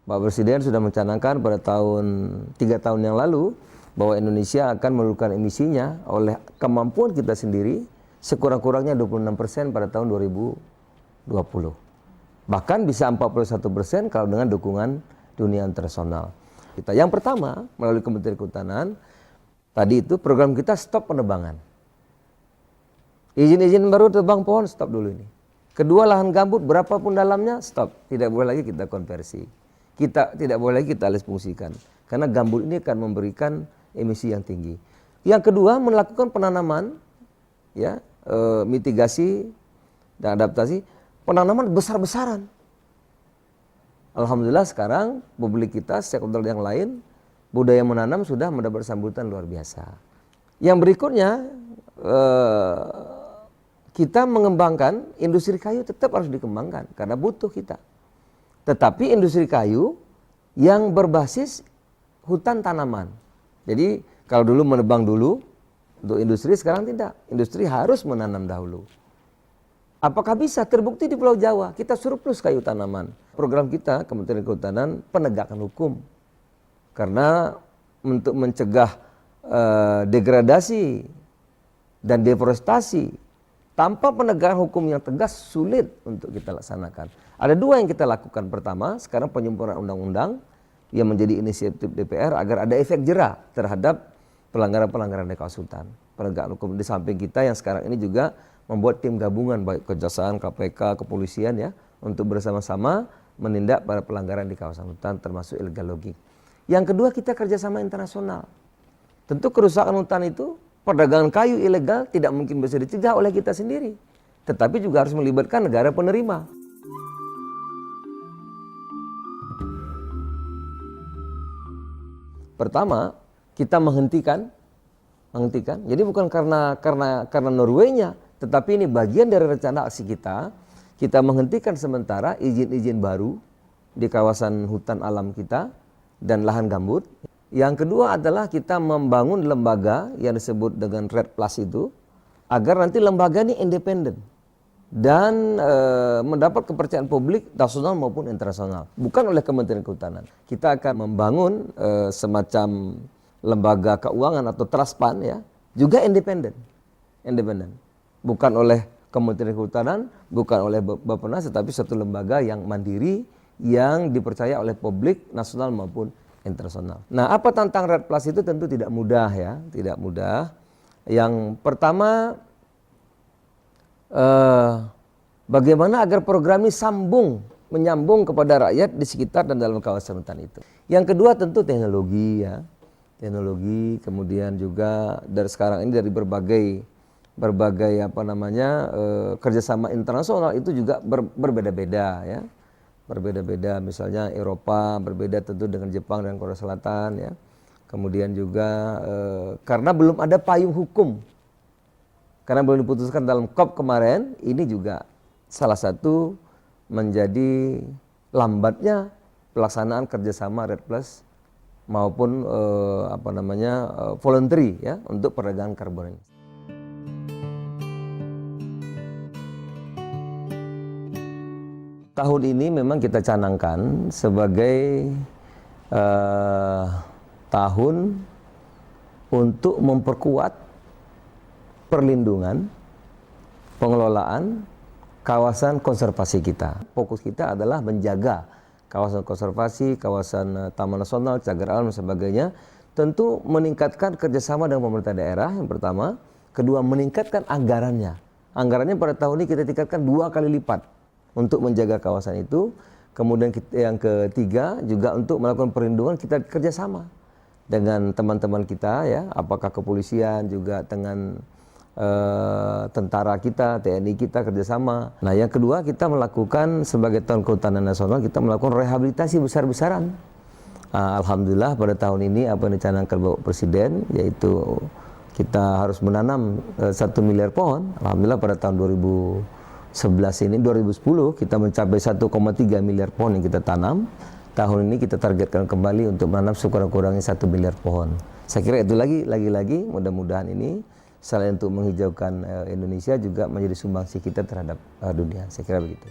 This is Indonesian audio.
Pak Presiden sudah mencanangkan pada 3 tahun yang lalu bahwa Indonesia akan menurunkan emisinya oleh kemampuan kita sendiri sekurang-kurangnya 26% pada tahun 2020. Bahkan bisa 41% kalau dengan dukungan dunia internasional. Yang pertama, melalui Kementerian Kehutanan, tadi itu program kita stop penebangan. Izin-izin baru tebang pohon, stop dulu ini. Kedua, lahan gambut berapapun dalamnya, stop. Tidak boleh lagi kita konversi. Tidak boleh lagi kita alih fungsikan. Karena gambut ini akan memberikan emisi yang tinggi. Yang kedua, melakukan penanaman, ya, mitigasi dan adaptasi, penanaman besar-besaran. Alhamdulillah sekarang publik kita, stakeholder yang lain, budaya menanam sudah mendapat sambutan luar biasa. Yang berikutnya, kita mengembangkan industri kayu tetap harus dikembangkan karena butuh kita. Tetapi industri kayu yang berbasis hutan tanaman. Jadi kalau dulu menebang dulu untuk industri, sekarang tidak. Industri harus menanam dahulu. Apakah bisa? Terbukti di Pulau Jawa, kita surplus kayu tanaman. Program kita, Kementerian Kehutanan, penegakan hukum. Karena untuk mencegah degradasi dan deforestasi, tanpa penegakan hukum yang tegas sulit untuk kita laksanakan. Ada 2 yang kita lakukan. Pertama, sekarang penyempurnaan undang-undang yang menjadi inisiatif DPR agar ada efek jera terhadap pelanggaran-pelanggaran di kawasan hutan. Penegakan hukum di samping kita yang sekarang ini juga membuat tim gabungan baik Kejaksaan, KPK, kepolisian ya untuk bersama-sama menindak para pelanggaran di kawasan hutan termasuk illegal logging. Yang kedua, kita kerjasama internasional. Tentu kerusakan hutan itu, perdagangan kayu ilegal tidak mungkin bisa dicegah oleh kita sendiri. Tetapi juga harus melibatkan negara penerima. Pertama, kita menghentikan. Jadi bukan karena Norway-nya, tetapi ini bagian dari rencana aksi kita. Kita menghentikan sementara izin-izin baru di kawasan hutan alam kita dan lahan gambut. Yang kedua adalah kita membangun lembaga yang disebut dengan REDD Plus itu, agar nanti lembaga ini independen dan mendapat kepercayaan publik nasional maupun internasional, bukan oleh Kementerian Kehutanan. Kita akan membangun semacam lembaga keuangan atau trust fund ya, juga independen, bukan oleh Kementerian Kehutanan, bukan oleh Bappenas, tetapi satu lembaga yang mandiri yang dipercaya oleh publik nasional maupun internasional. Nah, apa tentang REDD Plus itu tentu tidak mudah ya, tidak mudah. Yang pertama, bagaimana agar program ini menyambung kepada rakyat di sekitar dan dalam kawasan hutan itu. Yang kedua tentu teknologi ya, kemudian juga dari sekarang ini dari berbagai kerjasama internasional itu juga berbeda-beda ya. Berbeda-beda, misalnya Eropa berbeda tentu dengan Jepang dan Korea Selatan ya. Kemudian juga karena belum ada payung hukum, karena belum diputuskan dalam COP kemarin, ini juga salah satu menjadi lambatnya pelaksanaan kerjasama REDD Plus maupun voluntary ya untuk perdagangan karbon ini. Tahun ini memang kita canangkan sebagai tahun untuk memperkuat perlindungan, pengelolaan kawasan konservasi kita. Fokus kita adalah menjaga kawasan konservasi, kawasan taman nasional, cagar alam dan sebagainya. Tentu meningkatkan kerjasama dengan pemerintah daerah yang pertama. Kedua, meningkatkan anggarannya. Anggarannya pada tahun ini kita tingkatkan 2 kali lipat untuk menjaga kawasan itu. Kemudian yang ketiga juga untuk melakukan perlindungan kita kerjasama dengan teman-teman kita ya, apakah kepolisian juga dengan tentara kita, TNI kita kerjasama. Nah yang kedua kita melakukan sebagai tahun kehutanan nasional kita melakukan rehabilitasi besar-besaran. Alhamdulillah pada tahun ini apa yang dicanangkan Bapak Presiden yaitu kita harus menanam 1 miliar pohon. Alhamdulillah pada tahun 2010 kita mencapai 1,3 miliar pohon yang kita tanam. Tahun ini kita targetkan kembali untuk menanam sekurang-kurangnya 1 miliar pohon. Saya kira itu lagi-lagi mudah-mudahan ini selain untuk menghijaukan Indonesia juga menjadi sumbangsi kita terhadap dunia. Saya kira begitu.